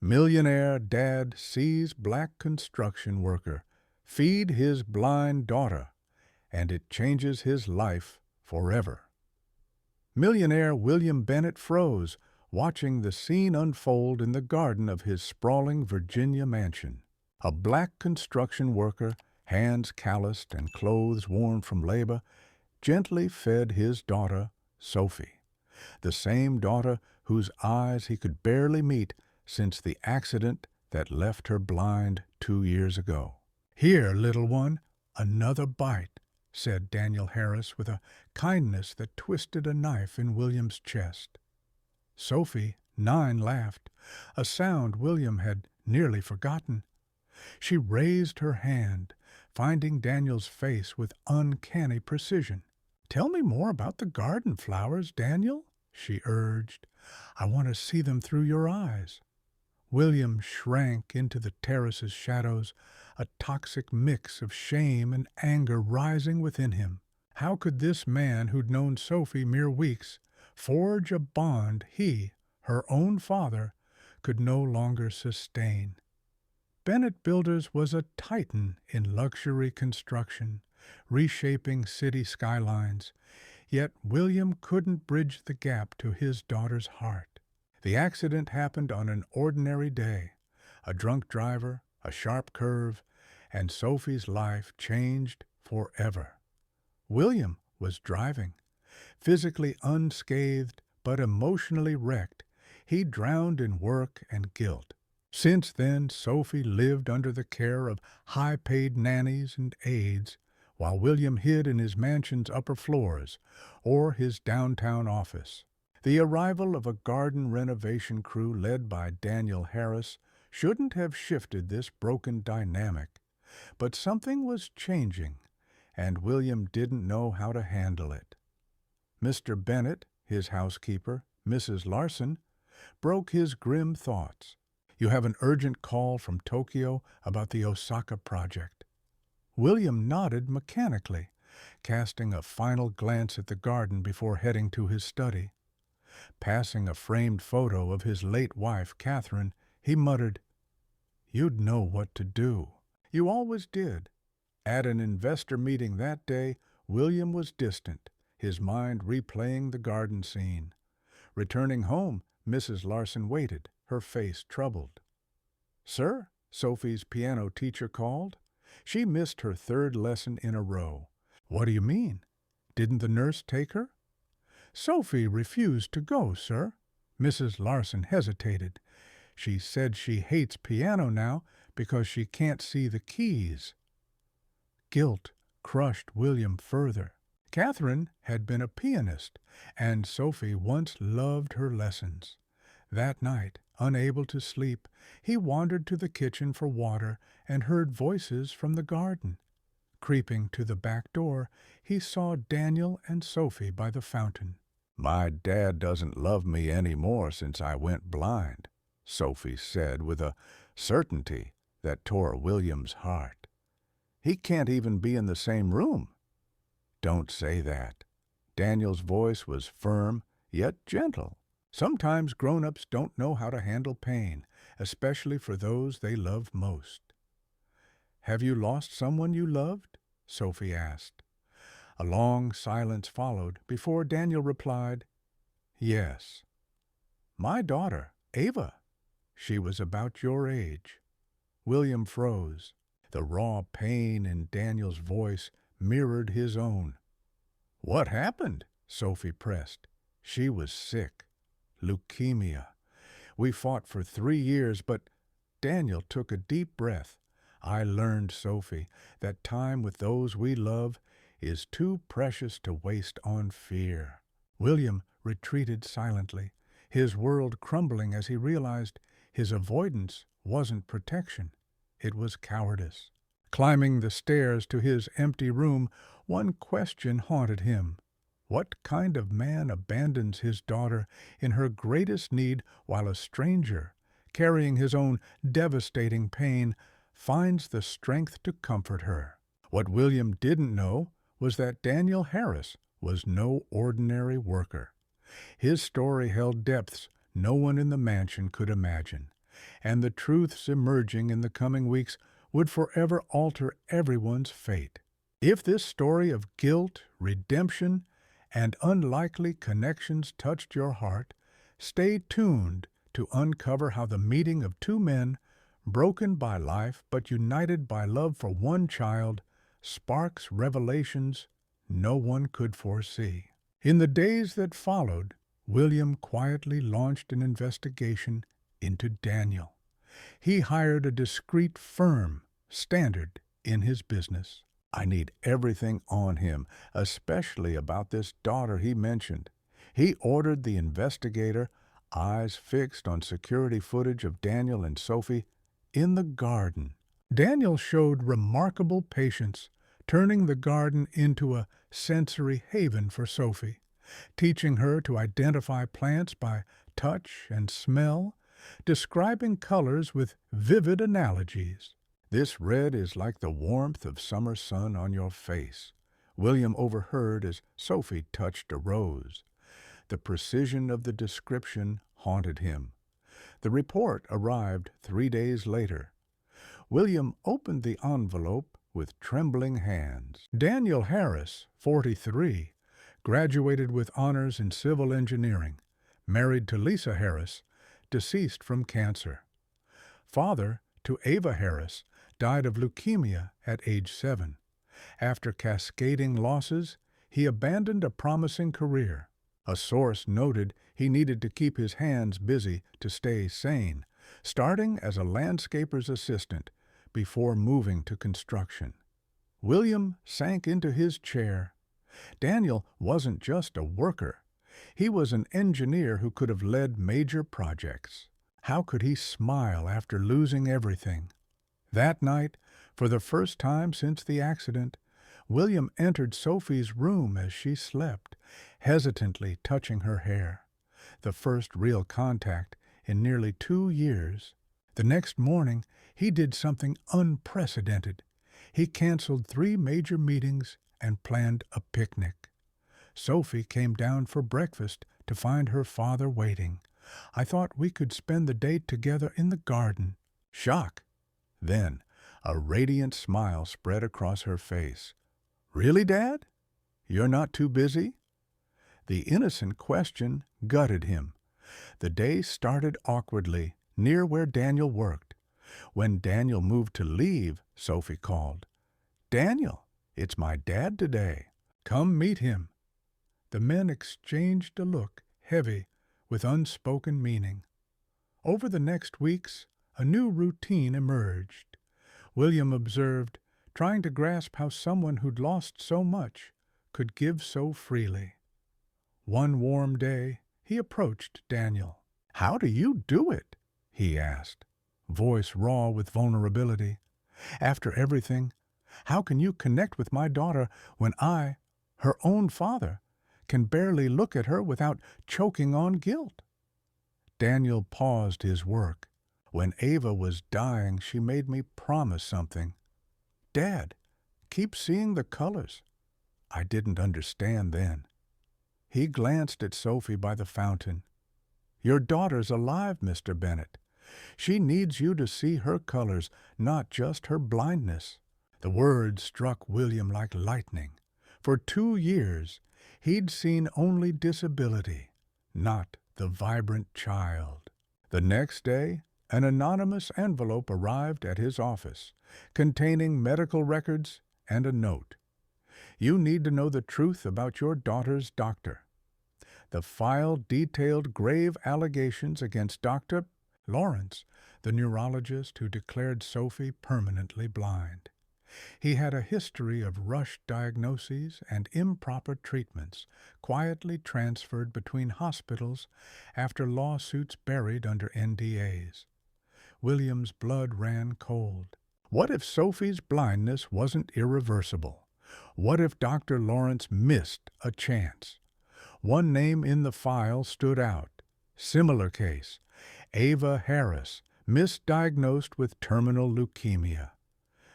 Millionaire dad sees black construction worker feed his blind daughter, and it changes his life forever. Millionaire William Bennett froze, watching the scene unfold in the garden of his sprawling Virginia mansion. A black construction worker, hands calloused and clothes worn from labor, gently fed his daughter, Sophie, the same daughter whose eyes he could barely meet since the accident that left her blind 2 years ago. "Here, little one, another bite," said Daniel Harris with a kindness that twisted a knife in William's chest. Sophie, 9, laughed, a sound William had nearly forgotten. She raised her hand, finding Daniel's face with uncanny precision. "Tell me more about the garden flowers, Daniel," she urged. "I want to see them through your eyes." William shrank into the terrace's shadows, a toxic mix of shame and anger rising within him. How could this man who'd known Sophie mere weeks forge a bond he, her own father, could no longer sustain? Bennett Builders was a titan in luxury construction, reshaping city skylines, yet William couldn't bridge the gap to his daughter's heart. The accident happened on an ordinary day. A drunk driver, a sharp curve, and Sophie's life changed forever. William was driving. Physically unscathed, but emotionally wrecked, he drowned in work and guilt. Since then, Sophie lived under the care of high-paid nannies and aides, while William hid in his mansion's upper floors or his downtown office. The arrival of a garden renovation crew led by Daniel Harris shouldn't have shifted this broken dynamic, but something was changing, and William didn't know how to handle it. Mr. Bennett, his housekeeper, Mrs. Larson, broke his grim thoughts. "You have an urgent call from Tokyo about the Osaka project." William nodded mechanically, casting a final glance at the garden before heading to his study. Passing a framed photo of his late wife, Catherine, he muttered, "You'd know what to do. You always did." At an investor meeting that day, William was distant, his mind replaying the garden scene. Returning home, Mrs. Larson waited, her face troubled. "Sir," Sophie's piano teacher called. She missed her 3rd lesson in a row. "What do you mean? Didn't the nurse take her?" "Sophie refused to go, sir." Mrs. Larson hesitated. "She said she hates piano now because she can't see the keys." Guilt crushed William further. Catherine had been a pianist, and Sophie once loved her lessons. That night, unable to sleep, he wandered to the kitchen for water and heard voices from the garden. Creeping to the back door, he saw Daniel and Sophie by the fountain. "My dad doesn't love me any more since I went blind," Sophie said with a certainty that tore William's heart. "He can't even be in the same room." "Don't say that." Daniel's voice was firm, yet gentle. Sometimes grown-ups don't know how to handle pain, especially for those they love most. "Have you lost someone you loved?" Sophie asked. A long silence followed before Daniel replied, "Yes. My daughter, Ava. She was about your age." William froze. The raw pain in Daniel's voice mirrored his own. "What happened?" Sophie pressed. "She was sick. Leukemia. We fought for 3 years, but—" Daniel took a deep breath. "I learned, Sophie, that time with those we love is too precious to waste on fear." William retreated silently, his world crumbling as he realized his avoidance wasn't protection. It was cowardice. Climbing the stairs to his empty room, one question haunted him. What kind of man abandons his daughter in her greatest need while a stranger, carrying his own devastating pain, finds the strength to comfort her? What William didn't know was that Daniel Harris was no ordinary worker. His story held depths no one in the mansion could imagine. and the truths emerging in the coming weeks would forever alter everyone's fate. If this story of guilt, redemption, and unlikely connections touched your heart, stay tuned to uncover how the meeting of two men, broken by life but united by love for one child, sparks revelations no one could foresee. In the days that followed, William quietly launched an investigation into Daniel. He hired a discreet firm, Standard, in his business. I need everything on him, especially about this daughter he mentioned. He ordered the investigator, eyes fixed on security footage of Daniel and Sophie in the garden. Daniel showed remarkable patience, turning the garden into a sensory haven for Sophie, teaching her to identify plants by touch and smell, describing colors with vivid analogies. "This red is like the warmth of summer sun on your face," William overheard as Sophie touched a rose. The precision of the description haunted him. The report arrived 3 days later. William opened the envelope with trembling hands. Daniel Harris, 43, graduated with honors in civil engineering, married to Lisa Harris, deceased from cancer. Father to Ava Harris, died of leukemia at age 7. After cascading losses, he abandoned a promising career. A source noted he needed to keep his hands busy to stay sane, starting as a landscaper's assistant before moving to construction. William sank into his chair. Daniel wasn't just a worker. He was an engineer who could have led major projects. How could he smile after losing everything? That night, for the first time since the accident, William entered Sophie's room as she slept, hesitantly touching her hair. The first real contact in nearly 2 years. The next morning, he did something unprecedented. He canceled 3 major meetings and planned a picnic. Sophie came down for breakfast to find her father waiting. "I thought we could spend the day together in the garden." Shock. Then, a radiant smile spread across her face. "Really, Dad? You're not too busy?" The innocent question gutted him. The day started awkwardly, near where Daniel worked. When Daniel moved to leave, Sophie called, "Daniel, it's my dad today. Come meet him." The men exchanged a look, heavy with unspoken meaning. Over the next weeks, a new routine emerged. William observed, trying to grasp how someone who'd lost so much could give so freely. One warm day, he approached Daniel. "How do you do it?" he asked, voice raw with vulnerability. "After everything, how can you connect with my daughter when I, her own father, can barely look at her without choking on guilt?" Daniel paused his work. "When Ava was dying, she made me promise something. Dad, keep seeing the colors." I didn't understand then. He glanced at Sophie by the fountain. "Your daughter's alive, Mr. Bennett. She needs you to see her colors, not just her blindness." The words struck William like lightning. For 2 years, he'd seen only disability, not the vibrant child. The next day, an anonymous envelope arrived at his office, containing medical records and a note. "You need to know the truth about your daughter's doctor." The file detailed grave allegations against Dr. Lawrence, the neurologist who declared Sophie permanently blind. He had a history of rushed diagnoses and improper treatments, quietly transferred between hospitals after lawsuits buried under NDAs. William's blood ran cold. What if Sophie's blindness wasn't irreversible? What if Dr. Lawrence missed a chance? One name in the file stood out. Similar case, Ava Harris, misdiagnosed with terminal leukemia.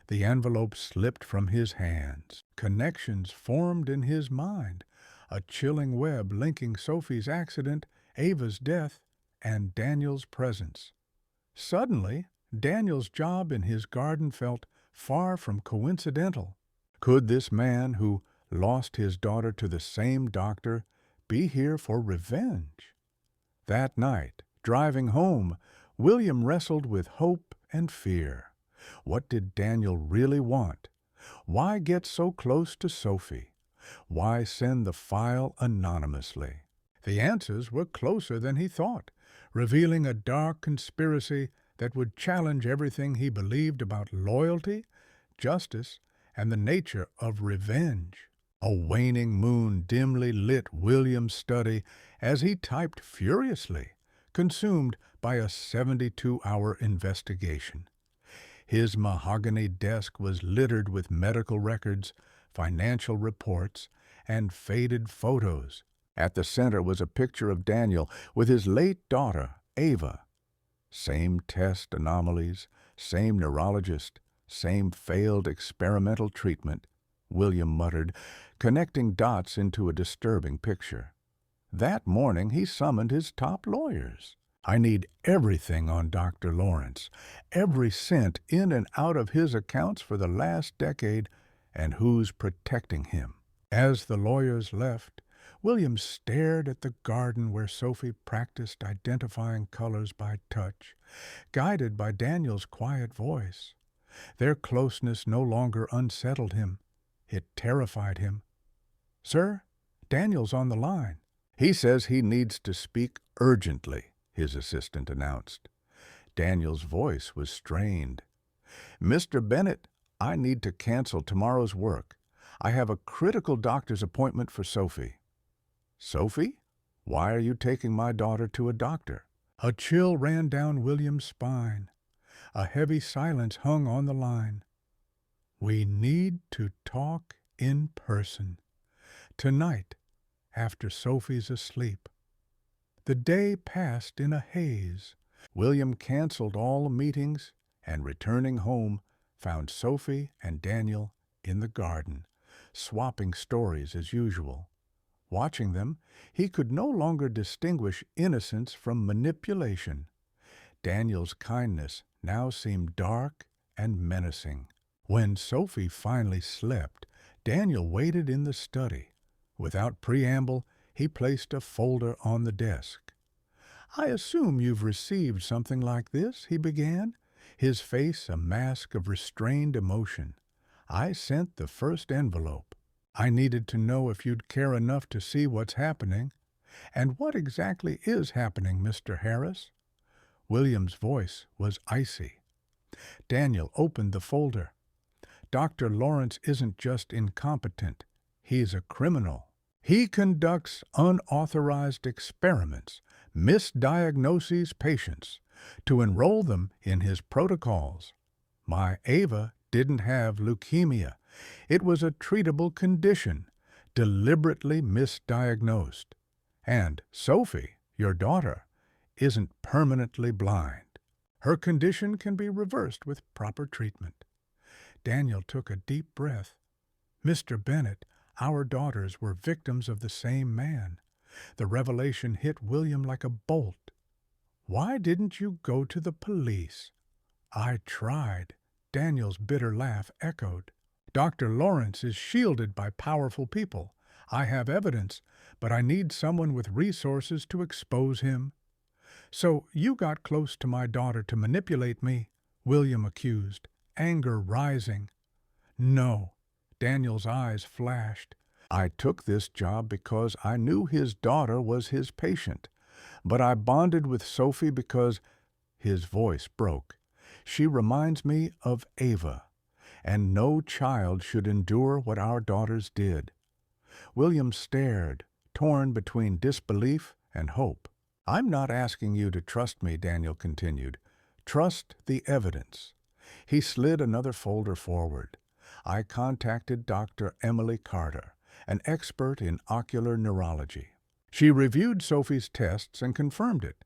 The envelope slipped from his hands. Connections formed in his mind, a chilling web linking Sophie's accident, Ava's death, and Daniel's presence. Suddenly, Daniel's job in his garden felt far from coincidental. Could this man who lost his daughter to the same doctor be here for revenge? That night, driving home, William wrestled with hope and fear. What did Daniel really want? Why get so close to Sophie? Why send the file anonymously? The answers were closer than he thought, revealing a dark conspiracy that would challenge everything he believed about loyalty, justice, and the nature of revenge. A waning moon dimly lit William's study as he typed furiously, consumed by a 72-hour investigation. His mahogany desk was littered with medical records, financial reports, and faded photos. At the center was a picture of Daniel with his late daughter, Ava. Same test anomalies, same neurologist, same failed experimental treatment, William muttered, connecting dots into a disturbing picture. That morning he summoned his top lawyers. I need everything on Dr. Lawrence, every cent in and out of his accounts for the last decade, and who's protecting him. As the lawyers left, William stared at the garden where Sophie practiced identifying colors by touch, guided by Daniel's quiet voice. Their closeness no longer unsettled him. It terrified him. "Sir, Daniel's on the line. He says he needs to speak urgently," his assistant announced. Daniel's voice was strained. "Mr. Bennett, I need to cancel tomorrow's work. I have a critical doctor's appointment for Sophie." "Sophie? Why are you taking my daughter to a doctor?" A chill ran down William's spine. A heavy silence hung on the line. "We need to talk in person. Tonight, after Sophie's asleep." The day passed in a haze. William canceled all meetings and, returning home, found Sophie and Daniel in the garden, swapping stories as usual. Watching them, he could no longer distinguish innocence from manipulation. Daniel's kindness now seemed dark and menacing. When Sophie finally slept, Daniel waited in the study. Without preamble, he placed a folder on the desk. "I assume you've received something like this," he began, his face a mask of restrained emotion. "I sent the first envelope. I needed to know if you'd care enough to see what's happening." "And what exactly is happening, Mr. Harris?" William's voice was icy. Daniel opened the folder. "Dr. Lawrence isn't just incompetent. He's a criminal. He conducts unauthorized experiments, misdiagnoses patients, to enroll them in his protocols. My Ava didn't have leukemia. It was a treatable condition, deliberately misdiagnosed. And Sophie, your daughter, isn't permanently blind. Her condition can be reversed with proper treatment." Daniel took a deep breath. "Mr. Bennett, our daughters were victims of the same man." The revelation hit William like a bolt. "Why didn't you go to the police?" "I tried," Daniel's bitter laugh echoed. "Dr. Lawrence is shielded by powerful people. I have evidence, but I need someone with resources to expose him." "So you got close to my daughter to manipulate me?" William accused, anger rising. "No." Daniel's eyes flashed. "I took this job because I knew his daughter was his patient. But I bonded with Sophie because—" His voice broke. "She reminds me of Ava, and no child should endure what our daughters did." William stared, torn between disbelief and hope. "I'm not asking you to trust me," Daniel continued. "Trust the evidence." He slid another folder forward. "I contacted Dr. Emily Carter, an expert in ocular neurology. She reviewed Sophie's tests and confirmed it.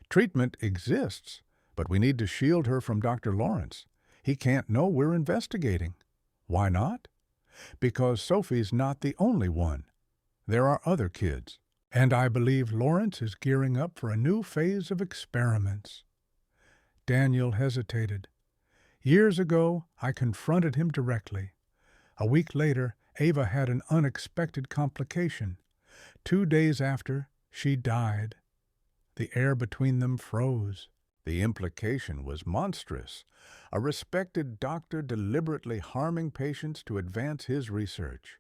Treatment exists, but we need to shield her from Dr. Lawrence. He can't know we're investigating." "Why not?" "Because Sophie's not the only one. There are other kids. And I believe Lawrence is gearing up for a new phase of experiments." Daniel hesitated. Years ago, I confronted him directly. A week later, Ava had an unexpected complication. 2 days after, she died. The air between them froze. The implication was monstrous. A respected doctor deliberately harming patients to advance his research.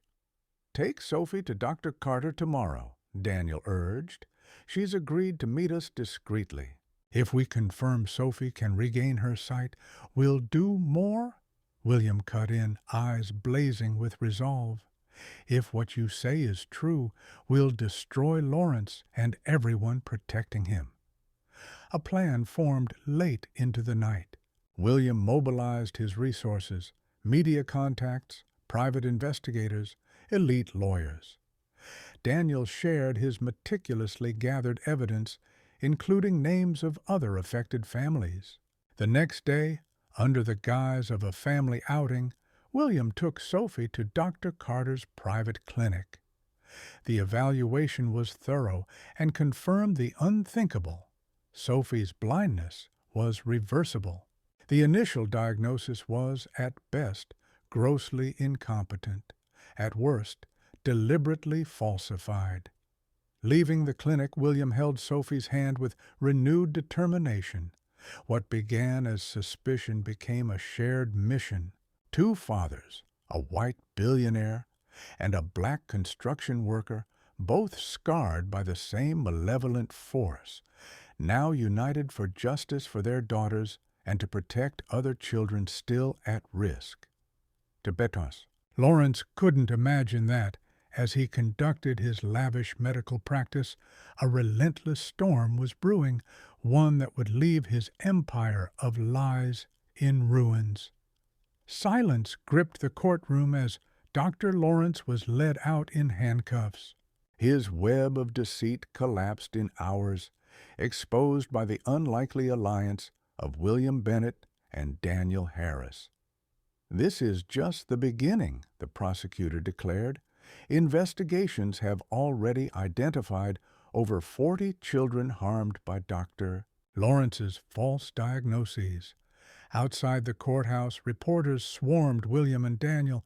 "Take Sophie to Dr. Carter tomorrow," Daniel urged. "She's agreed to meet us discreetly." "If we confirm Sophie can regain her sight, we'll do more?" William cut in, eyes blazing with resolve. "If what you say is true, we'll destroy Lawrence and everyone protecting him." A plan formed late into the night. William mobilized his resources: media contacts, private investigators, elite lawyers. Daniel shared his meticulously gathered evidence, including names of other affected families. The next day, under the guise of a family outing, William took Sophie to Dr. Carter's private clinic. The evaluation was thorough and confirmed the unthinkable. Sophie's blindness was reversible. The initial diagnosis was, at best, grossly incompetent, at worst, deliberately falsified. Leaving the clinic, William held Sophie's hand with renewed determination. What began as suspicion became a shared mission. Two fathers, a white billionaire and a black construction worker, both scarred by the same malevolent force, now united for justice for their daughters and to protect other children still at risk. Tibetos. Lawrence couldn't imagine that, as he conducted his lavish medical practice, a relentless storm was brewing, one that would leave his empire of lies in ruins. Silence gripped the courtroom as Dr. Lawrence was led out in handcuffs. His web of deceit collapsed in hours, exposed by the unlikely alliance of William Bennett and Daniel Harris. "This is just the beginning," the prosecutor declared. "Investigations have already identified over 40 children harmed by Dr. Lawrence's false diagnoses." Outside the courthouse, reporters swarmed William and Daniel.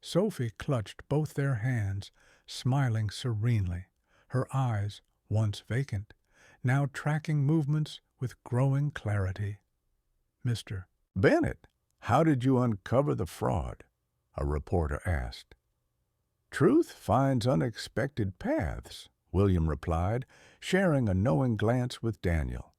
Sophie clutched both their hands, smiling serenely, her eyes, once vacant, now tracking movements with growing clarity. "Mr. Bennett, how did you uncover the fraud?" a reporter asked. "Truth finds unexpected paths," William replied, sharing a knowing glance with Daniel.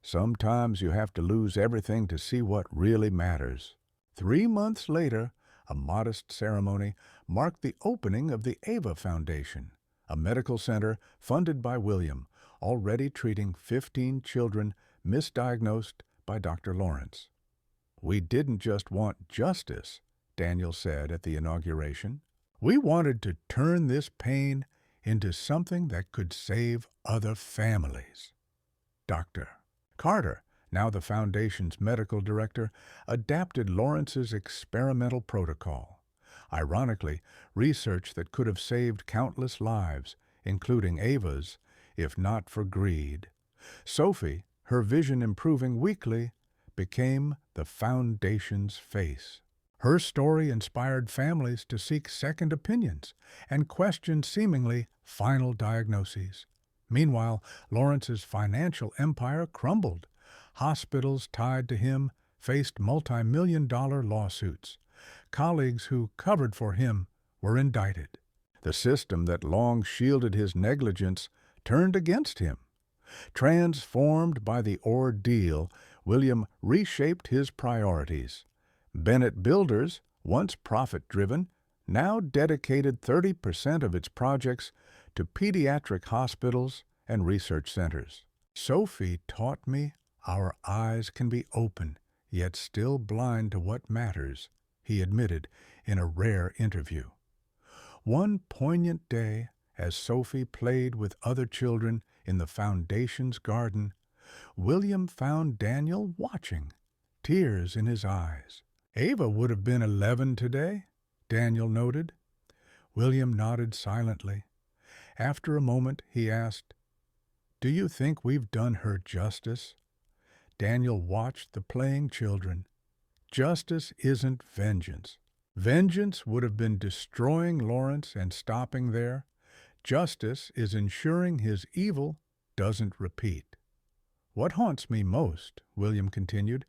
"Sometimes you have to lose everything to see what really matters." 3 months later, a modest ceremony marked the opening of the Ava Foundation, a medical center funded by William, already treating 15 children misdiagnosed by Dr. Lawrence. "We didn't just want justice," Daniel said at the inauguration. "We wanted to turn this pain into something that could save other families." Dr. Carter, now the Foundation's medical director, adapted Lawrence's experimental protocol. Ironically, research that could have saved countless lives, including Ava's, if not for greed. Sophie, her vision improving weekly, became the Foundation's face. Her story inspired families to seek second opinions and question seemingly final diagnoses. Meanwhile, Lawrence's financial empire crumbled. Hospitals tied to him faced multi-million-dollar lawsuits. Colleagues who covered for him were indicted. The system that long shielded his negligence turned against him. Transformed by the ordeal, William reshaped his priorities. Bennett Builders, once profit-driven, now dedicated 30% of its projects to pediatric hospitals and research centers. "Sophie taught me our eyes can be open, yet still blind to what matters," he admitted in a rare interview. One poignant day, as Sophie played with other children in the Foundation's garden, William found Daniel watching, tears in his eyes. "Ava would have been 11 today," Daniel noted. William nodded silently. After a moment, he asked, "Do you think we've done her justice?" Daniel watched the playing children. Justice isn't vengeance. Vengeance would have been destroying Lawrence and stopping there. Justice is ensuring his evil doesn't repeat. What haunts me most, William continued,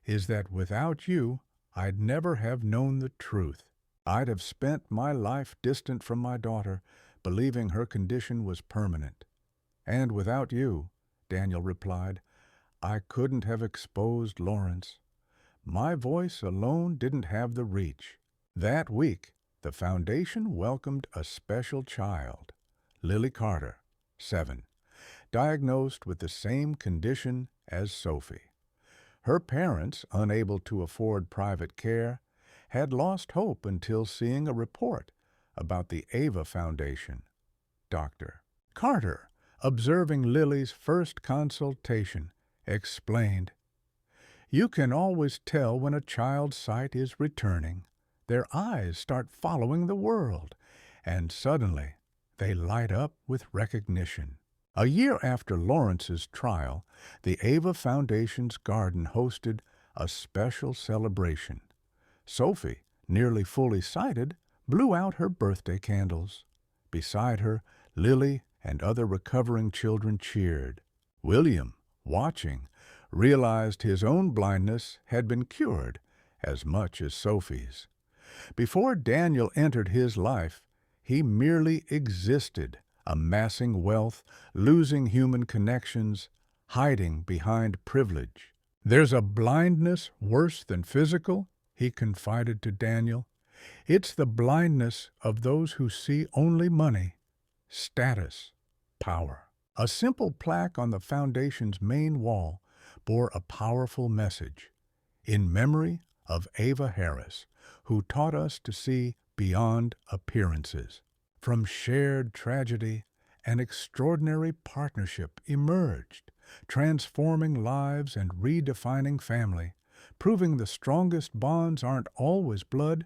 is that without you, I'd never have known the truth. I'd have spent my life distant from my daughter, believing her condition was permanent. And without you, Daniel replied, I couldn't have exposed Lawrence. My voice alone didn't have the reach. That week, the foundation welcomed a special child, Lily Carter, 7, diagnosed with the same condition as Sophie. Her parents, unable to afford private care, had lost hope until seeing a report about the Ava Foundation. Dr. Carter, observing Lily's first consultation, explained, You can always tell when a child's sight is returning. Their eyes start following the world, and suddenly they light up with recognition. A year after Lawrence's trial, the Ava Foundation's garden hosted a special celebration. Sophie, nearly fully sighted, blew out her birthday candles. Beside her, Lily and other recovering children cheered. William, watching, realized his own blindness had been cured as much as Sophie's. Before Daniel entered his life, he merely existed, amassing wealth, losing human connections, hiding behind privilege. There's a blindness worse than physical, he confided to Daniel. It's the blindness of those who see only money, status, power. A simple plaque on the foundation's main wall bore a powerful message. In memory of Ava Harris, who taught us to see beyond appearances. From shared tragedy, an extraordinary partnership emerged, transforming lives and redefining family, proving the strongest bonds aren't always blood,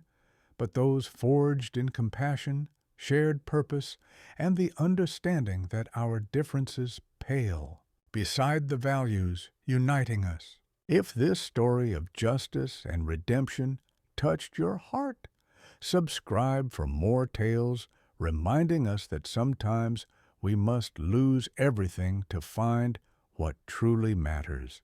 but those forged in compassion, shared purpose, and the understanding that our differences pale beside the values uniting us. If this story of justice and redemption touched your heart, subscribe for more tales reminding us that sometimes we must lose everything to find what truly matters.